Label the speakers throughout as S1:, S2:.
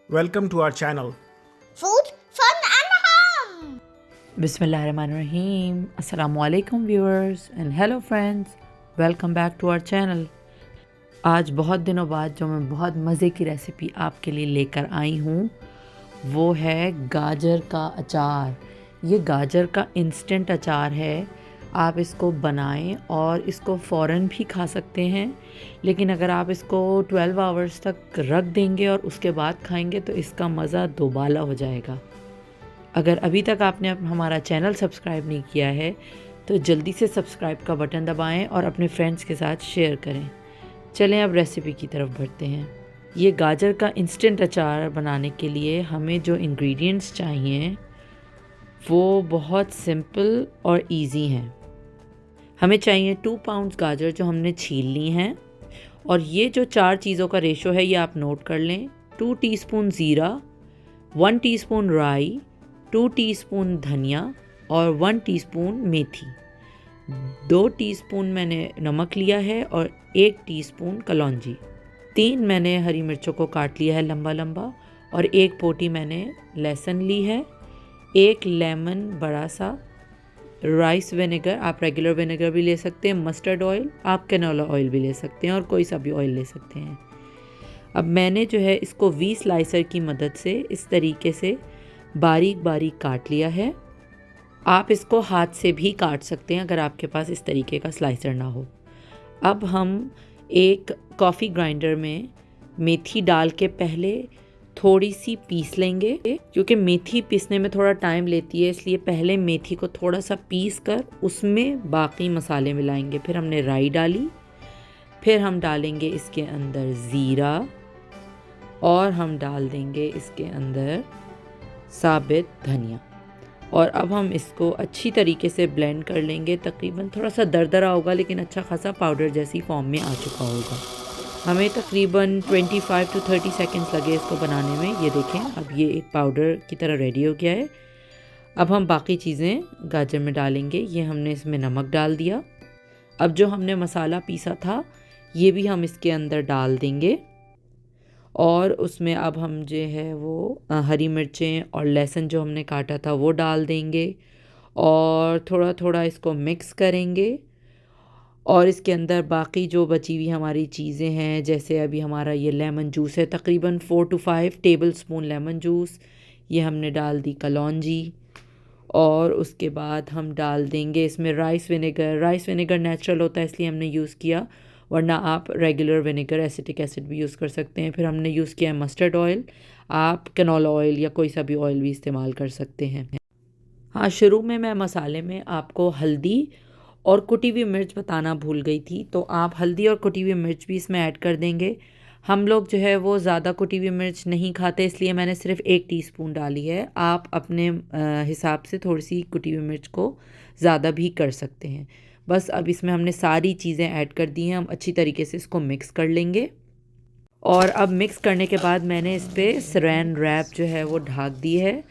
S1: Welcome to our channel.
S2: Food, fun and hum.
S3: Bismillahirrahmanirrahim. Assalamu alaikum viewers and hello friends. Welcome back to our channel. आज बहुत दिनों बाद जो मैं बहुत मज़े की रेसिपी आपके लिए लेकर आई हूँ वो है गाजर का अचार। ये गाजर का इंस्टेंट अचार है। आप इसको बनाएं और इसको फ़ौरन भी खा सकते हैं, लेकिन अगर आप इसको 12 आवर्स तक रख देंगे और उसके बाद खाएंगे तो इसका मज़ा दोबाला हो जाएगा। अगर अभी तक आपने हमारा चैनल सब्सक्राइब नहीं किया है तो जल्दी से सब्सक्राइब का बटन दबाएं और अपने फ्रेंड्स के साथ शेयर करें। चलें अब रेसिपी की तरफ बढ़ते हैं। ये गाजर का इंस्टेंट अचार बनाने के लिए हमें जो इंग्रेडिएंट्स चाहिए वो बहुत सिंपल और इजी हैं। हमें चाहिए 2 पाउंड्स गाजर जो हमने छील ली हैं, और ये जो 4 चीज़ों का रेशो है ये आप नोट कर लें। 2 टीस्पून ज़ीरा, 1 टीस्पून राई, 2 टीस्पून धनिया और 1 टीस्पून मेथी। 2 टीस्पून मैंने नमक लिया है और 1 टीस्पून कलौंजी। 3 मैंने हरी मिर्चों को काट लिया है लंबा लंबा, और 1 पोटी मैंने लहसुन ली है। 1 लेमन बड़ा सा। राइस विनेगर, आप रेगुलर विनेगर भी ले सकते हैं। मस्टर्ड ऑयल, आप कैनोला ऑयल भी ले सकते हैं और कोई सा भी ऑयल ले सकते हैं। अब मैंने जो है इसको वी स्लाइसर की मदद से इस तरीके से बारीक बारीक काट लिया है। आप इसको हाथ से भी काट सकते हैं अगर आपके पास इस तरीके का स्लाइसर ना हो। अब हम एक कॉफ़ी ग्राइंडर में मेथी डाल के पहले थोड़ी सी पीस लेंगे, क्योंकि मेथी पीसने में थोड़ा टाइम लेती है, इसलिए पहले मेथी को थोड़ा सा पीस कर उसमें बाकी मसाले मिलाएंगे। फिर हमने राई डाली, फिर हम डालेंगे इसके अंदर ज़ीरा, और हम डाल देंगे इसके अंदर साबित धनिया, और अब हम इसको अच्छी तरीके से ब्लेंड कर लेंगे। तकरीबन थोड़ा सा दरदरा होगा लेकिन अच्छा खासा पाउडर जैसी फॉर्म में आ चुका होगा। हमें तकरीबन 25 to 30 सेकंड्स लगे इसको बनाने में। ये देखें, अब ये एक पाउडर की तरह रेडी हो गया है। अब हम बाकी चीज़ें गाजर में डालेंगे। ये हमने इसमें नमक डाल दिया। अब जो हमने मसाला पीसा था ये भी हम इसके अंदर डाल देंगे, और उसमें अब हम जो है वो हरी मिर्चें और लहसुन जो हमने काटा था वो डाल देंगे, और थोड़ा थोड़ा इसको मिक्स करेंगे। और इसके अंदर बाकी जो बची हुई हमारी चीज़ें हैं, जैसे अभी हमारा ये लेमन जूस है, तकरीबन 4 to 5 table spoon lemon juice, ये हमने डाल दी कलौंजी, और उसके बाद हम डाल देंगे इसमें rice vinegar. Rice vinegar natural होता है इसलिए हमने यूज़ किया, वरना आप रेगुलर विनेगर एसिटिक एसिड भी यूज़ कर सकते हैं। फिर हमने यूज़ किया है मस्टर्ड ऑयल, आप कैनोला ऑयल या कोई सा भी ऑयल भी इस्तेमाल कर सकते हैं। हाँ, शुरू में मैं मसाले में आपको हल्दी और कुटी हुई मिर्च बताना भूल गई थी, तो आप हल्दी और कुटी हुई मिर्च भी इसमें ऐड कर देंगे। हम लोग जो है वो ज़्यादा कुटी हुई मिर्च नहीं खाते, इसलिए मैंने सिर्फ 1 टीस्पून डाली है। आप अपने हिसाब से थोड़ी सी कुटी हुई मिर्च को ज़्यादा भी कर सकते हैं। बस अब इसमें हमने सारी चीज़ें ऐड कर दी हैं। हम अच्छी तरीके से इसको मिक्स कर लेंगे, और अब मिक्स करने के बाद मैंने इस पर सैरान रैप जो है वो ढक दी है।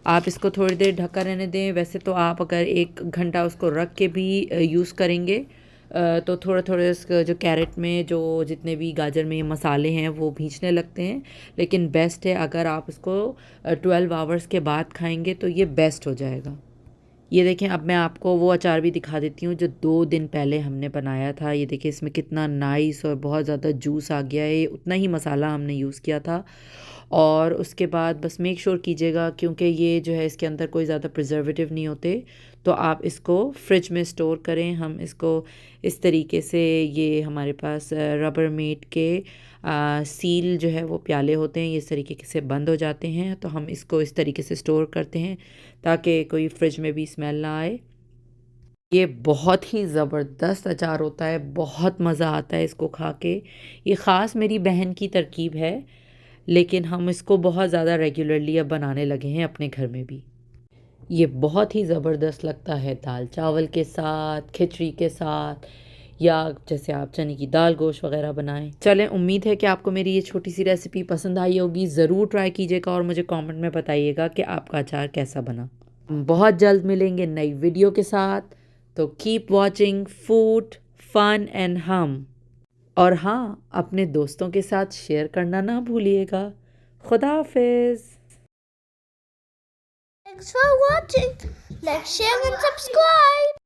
S3: आप इसको थोड़ी देर ढका रहने दें। वैसे तो आप अगर 1 घंटा उसको रख के भी यूज़ करेंगे तो थोड़ा थोड़ा इसका जो कैरेट में जो जितने भी गाजर में मसाले हैं वो भींचने लगते हैं, लेकिन बेस्ट है अगर आप इसको 12 आवर्स के बाद खाएंगे तो ये बेस्ट हो जाएगा। ये देखें, अब मैं आपको वो अचार भी दिखा देती हूँ जो 2 दिन पहले हमने बनाया था। ये देखिए इसमें कितना नाइस और बहुत ज़्यादा जूस आ गया है। उतना ही मसाला हमने यूज़ किया था। और उसके बाद बस मेक श्योर कीजिएगा, क्योंकि ये जो है इसके अंदर कोई ज़्यादा प्रिजर्वेटिव नहीं होते, तो आप इसको फ्रिज में स्टोर करें। हम इसको इस तरीके से, ये हमारे पास रबर मेट के सील जो है वो प्याले होते हैं, ये इस तरीके से बंद हो जाते हैं, तो हम इसको इस तरीके से स्टोर करते हैं ताकि कोई फ्रिज में भी स्मेल ना आए। ये बहुत ही ज़बरदस्त अचार होता है, बहुत मज़ा आता है इसको खा के। ये ख़ास मेरी बहन की तरकीब है, लेकिन हम इसको बहुत ज़्यादा रेगुलरली अब बनाने लगे हैं अपने घर में भी। ये बहुत ही ज़बरदस्त लगता है दाल चावल के साथ, खिचड़ी के साथ, या जैसे आप चने की दाल गोश्त वगैरह बनाएं। चलें, उम्मीद है कि आपको मेरी ये छोटी सी रेसिपी पसंद आई होगी। ज़रूर ट्राई कीजिएगा और मुझे कमेंट में बताइएगा कि आपका अचार कैसा बना। हम बहुत जल्द मिलेंगे नई वीडियो के साथ, तो keep watching food fun and हम। और हाँ, अपने दोस्तों के साथ शेयर करना ना भूलिएगा। खुदा हाफिज।
S2: Thanks for watching. Like, share and subscribe.